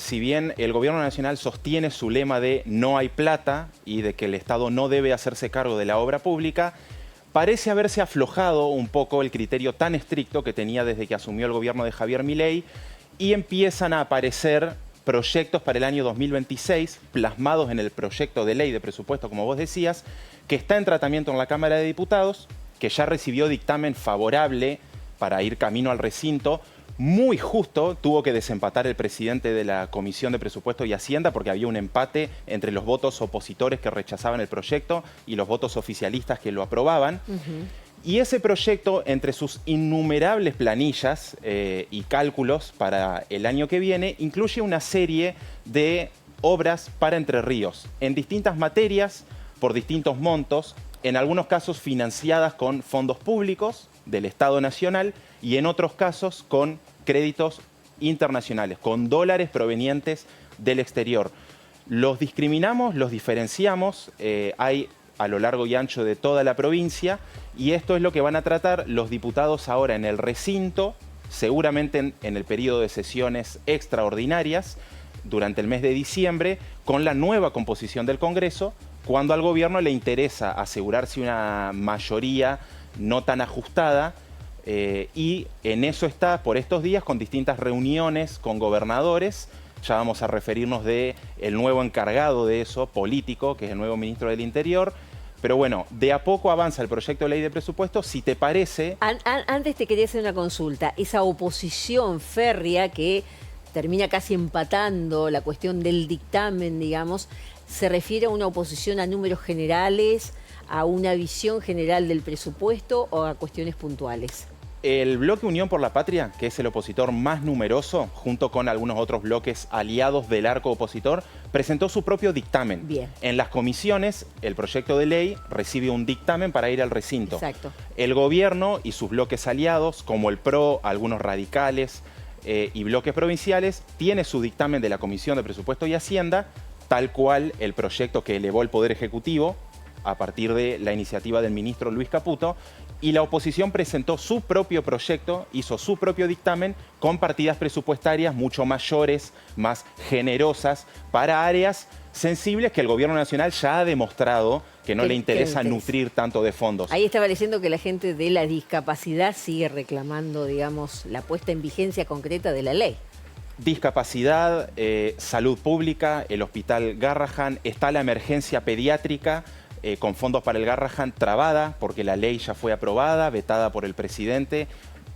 si bien el gobierno nacional sostiene su lema de no hay plata y de que el Estado no debe hacerse cargo de la obra pública, parece haberse aflojado un poco el criterio tan estricto que tenía desde que asumió el gobierno de Javier Milei y empiezan a aparecer proyectos para el año 2026 plasmados en el proyecto de ley de presupuesto, como vos decías, que está en tratamiento en la Cámara de Diputados, que ya recibió dictamen favorable para ir camino al recinto. Muy justo tuvo que desempatar el presidente de la Comisión de Presupuesto y Hacienda porque había un empate entre los votos opositores que rechazaban el proyecto y los votos oficialistas que lo aprobaban. Y ese proyecto, entre sus innumerables planillas y cálculos para el año que viene, incluye una serie de obras para Entre Ríos, en distintas materias, por distintos montos, en algunos casos financiadas con fondos públicos del Estado Nacional y en otros casos con créditos internacionales, con dólares provenientes del exterior. Los discriminamos, los diferenciamos, hay a lo largo y ancho de toda la provincia y esto es lo que van a tratar los diputados ahora en el recinto, seguramente en el periodo de sesiones extraordinarias durante el mes de diciembre, con la nueva composición del Congreso, cuando al gobierno le interesa asegurarse una mayoría no tan ajustada y en eso está por estos días con distintas reuniones con gobernadores. Ya vamos a referirnos del nuevo encargado de eso, político, que es el nuevo ministro del Interior. Pero bueno, de a poco avanza el proyecto de ley de presupuesto. Si te parece... Antes te quería hacer una consulta. Esa oposición férrea que termina casi empatando la cuestión del dictamen, digamos, ¿se refiere a una oposición a números generales, a una visión general del presupuesto o a cuestiones puntuales? El bloque Unión por la Patria, que es el opositor más numeroso, junto con algunos otros bloques aliados del arco opositor, presentó su propio dictamen. Bien. En las comisiones, el proyecto de ley recibe un dictamen para ir al recinto. Exacto. El gobierno y sus bloques aliados, como el PRO, algunos radicales y bloques provinciales, tiene su dictamen de la Comisión de Presupuesto y Hacienda, tal cual el proyecto que elevó el Poder Ejecutivo a partir de la iniciativa del ministro Luis Caputo, y la oposición presentó su propio proyecto, hizo su propio dictamen con partidas presupuestarias mucho mayores, más generosas, para áreas sensibles que el gobierno nacional ya ha demostrado que no le interesa nutrir tanto de fondos. Ahí estaba leyendo que la gente de la discapacidad sigue reclamando, digamos, la puesta en vigencia concreta de la ley. Discapacidad, salud pública, el Hospital Garrahan, está la emergencia pediátrica, con fondos para el Garrahan trabada, porque la ley ya fue aprobada, vetada por el presidente,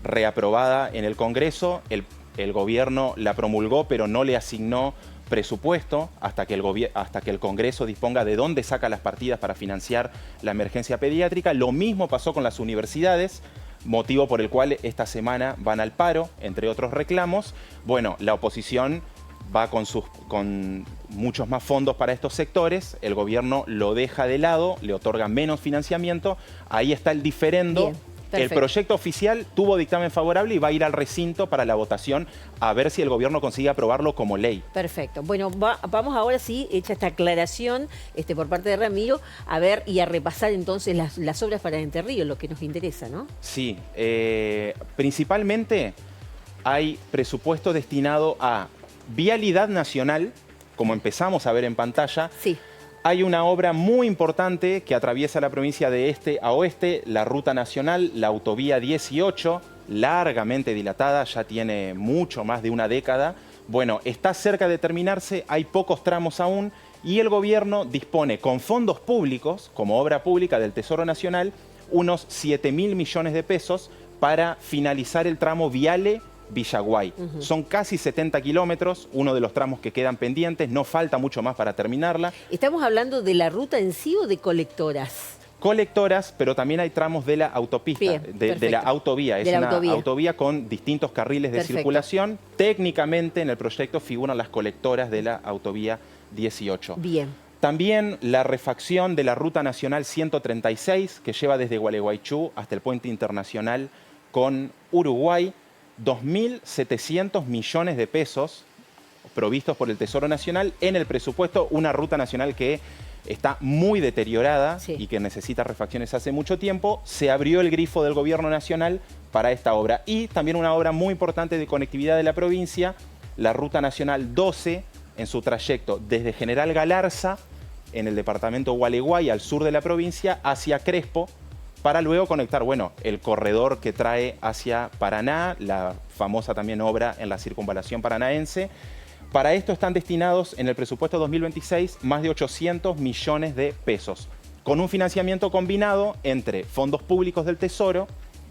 reaprobada en el Congreso. El gobierno la promulgó, pero no le asignó presupuesto hasta que el Congreso disponga de dónde saca las partidas para financiar la emergencia pediátrica. Lo mismo pasó con las universidades, motivo por el cual esta semana van al paro, entre otros reclamos. Bueno, la oposición va con muchos más fondos para estos sectores, el gobierno lo deja de lado, le otorga menos financiamiento, ahí está el diferendo. Bien, el proyecto oficial tuvo dictamen favorable y va a ir al recinto para la votación a ver si el gobierno consigue aprobarlo como ley. Perfecto. Bueno, vamos ahora sí, hecha esta aclaración por parte de Ramiro, a ver y a repasar entonces las obras para Entre Ríos, lo que nos interesa, ¿no? Sí, principalmente hay presupuesto destinado a vialidad nacional, como empezamos a ver en pantalla. Sí. Hay una obra muy importante que atraviesa la provincia de este a oeste, la ruta nacional, la autovía 18, largamente dilatada, ya tiene mucho más de una década. Bueno, está cerca de terminarse, hay pocos tramos aún y el gobierno dispone con fondos públicos, como obra pública del Tesoro Nacional, unos 7.000 millones de pesos para finalizar el tramo Viale-Villaguay. Son casi 70 kilómetros, uno de los tramos que quedan pendientes, no falta mucho más para terminarla. ¿Estamos hablando de la ruta en sí o de colectoras? Colectoras, pero también hay tramos de la autopista, Bien, de la autovía. Es una autovía con distintos carriles de circulación. Técnicamente en el proyecto figuran las colectoras de la autovía 18. Bien. También la refacción de la ruta nacional 136, que lleva desde Gualeguaychú hasta el puente internacional con Uruguay. 2.700 millones de pesos provistos por el Tesoro Nacional en el presupuesto, una ruta nacional que está muy deteriorada y que necesita refacciones hace mucho tiempo. Se abrió el grifo del gobierno nacional para esta obra. Y también una obra muy importante de conectividad de la provincia, la Ruta Nacional 12 en su trayecto desde General Galarza, en el departamento Gualeguay, al sur de la provincia, hacia Crespo, para luego conectar, bueno, el corredor que trae hacia Paraná, la famosa también obra en la circunvalación paranaense. Para esto están destinados en el presupuesto 2026 más de 800 millones de pesos, con un financiamiento combinado entre fondos públicos del Tesoro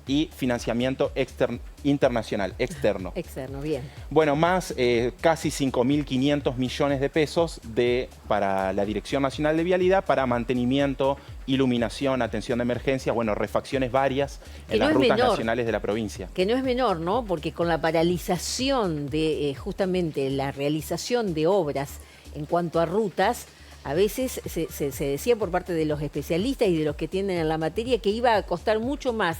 y financiamiento internacional, externo. Externo, bien. Bueno, más casi 5.500 millones de pesos para la Dirección Nacional de Vialidad para mantenimiento, iluminación, atención de emergencias, bueno, refacciones varias en las rutas nacionales de la provincia. Que no es menor, ¿no? Porque con la paralización de justamente la realización de obras en cuanto a rutas, a veces se decía por parte de los especialistas y de los que tienden en la materia que iba a costar mucho más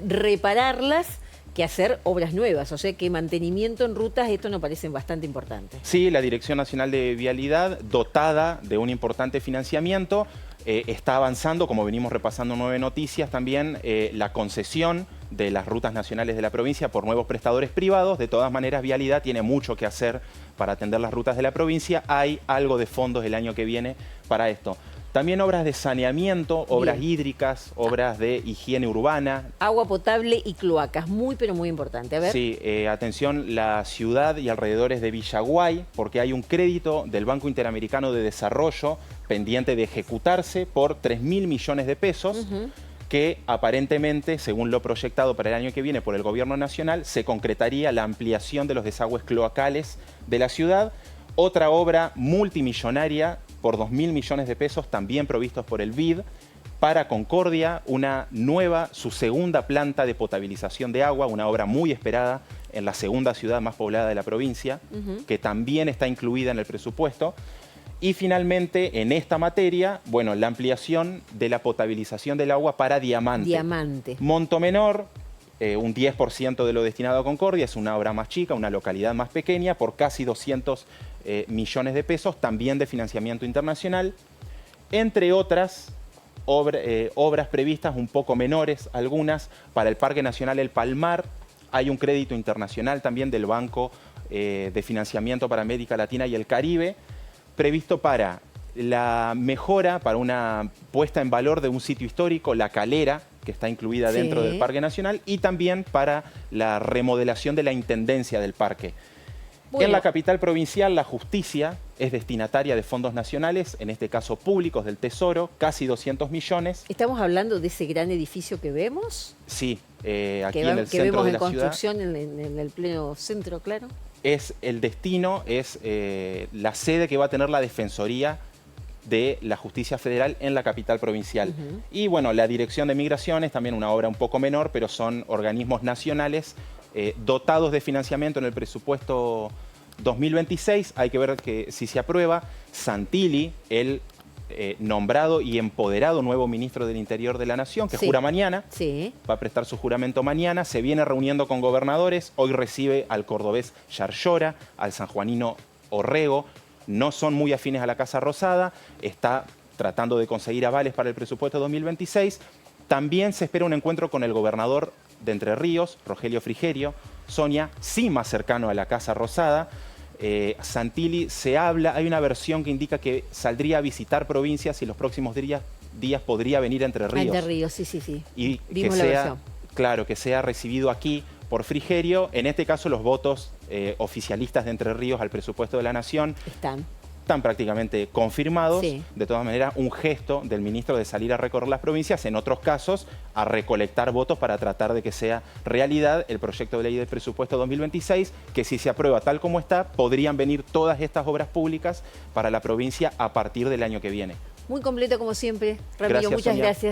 repararlas que hacer obras nuevas. O sea que mantenimiento en rutas, esto nos parece bastante importante. Sí, la Dirección Nacional de Vialidad, dotada de un importante financiamiento, está avanzando, como venimos repasando en 9 Noticias, también la concesión de las rutas nacionales de la provincia por nuevos prestadores privados. De todas maneras, Vialidad tiene mucho que hacer para atender las rutas de la provincia. Hay algo de fondos el año que viene para esto. También obras de saneamiento, obras hídricas, obras de higiene urbana. Agua potable y cloacas, muy pero muy importante. A ver. Sí, atención, la ciudad y alrededores de Villaguay, porque hay un crédito del Banco Interamericano de Desarrollo pendiente de ejecutarse por 3.000 millones de pesos, que aparentemente, según lo proyectado para el año que viene por el Gobierno Nacional, se concretaría la ampliación de los desagües cloacales de la ciudad. Otra obra multimillonaria por 2.000 millones de pesos, también provistos por el BID, para Concordia, su segunda planta de potabilización de agua, una obra muy esperada en la segunda ciudad más poblada de la provincia, que también está incluida en el presupuesto. Y finalmente, en esta materia, bueno, la ampliación de la potabilización del agua para Diamante. Monto menor, un 10% de lo destinado a Concordia, es una obra más chica, una localidad más pequeña, por casi 200 millones de pesos, también de financiamiento internacional, entre otras obras previstas un poco menores, algunas para el Parque Nacional El Palmar. Hay un crédito internacional también del Banco de Financiamiento para América Latina y el Caribe, previsto para la mejora, para una puesta en valor de un sitio histórico, La Calera, que está incluida dentro del Parque Nacional, y también para la remodelación de la intendencia del parque. Bueno. En la capital provincial, la justicia es destinataria de fondos nacionales, en este caso públicos del Tesoro, casi 200 millones. ¿Estamos hablando de ese gran edificio que vemos? Sí, aquí en el centro de la ciudad. Que vemos en construcción en el pleno centro, claro. Es el destino, es la sede que va a tener la Defensoría de la Justicia Federal en la capital provincial. Y bueno, la Dirección de Migraciones, también una obra un poco menor, pero son organismos nacionales dotados de financiamiento en el presupuesto 2026. Hay que ver que si se aprueba, Santilli, el nombrado y empoderado nuevo ministro del Interior de la Nación, que jura mañana, va a prestar su juramento mañana, se viene reuniendo con gobernadores, hoy recibe al cordobés Yarlora, al sanjuanino Orrego, no son muy afines a la Casa Rosada, está tratando de conseguir avales para el presupuesto 2026. También se espera un encuentro con el gobernador de Entre Ríos, Rogelio Frigerio, Sonia, sí más cercano a la Casa Rosada. Santilli hay una versión que indica que saldría a visitar provincias y los próximos días podría venir a Entre Ríos. Entre Ríos, sí. Y vimos la versión. Claro, que sea recibido aquí por Frigerio. En este caso, los votos oficialistas de Entre Ríos al presupuesto de la Nación están prácticamente confirmados. De todas maneras, un gesto del ministro de salir a recorrer las provincias, en otros casos, a recolectar votos para tratar de que sea realidad el proyecto de ley del presupuesto 2026, que si se aprueba tal como está, podrían venir todas estas obras públicas para la provincia a partir del año que viene. Muy completo como siempre. Ramiro, muchas gracias.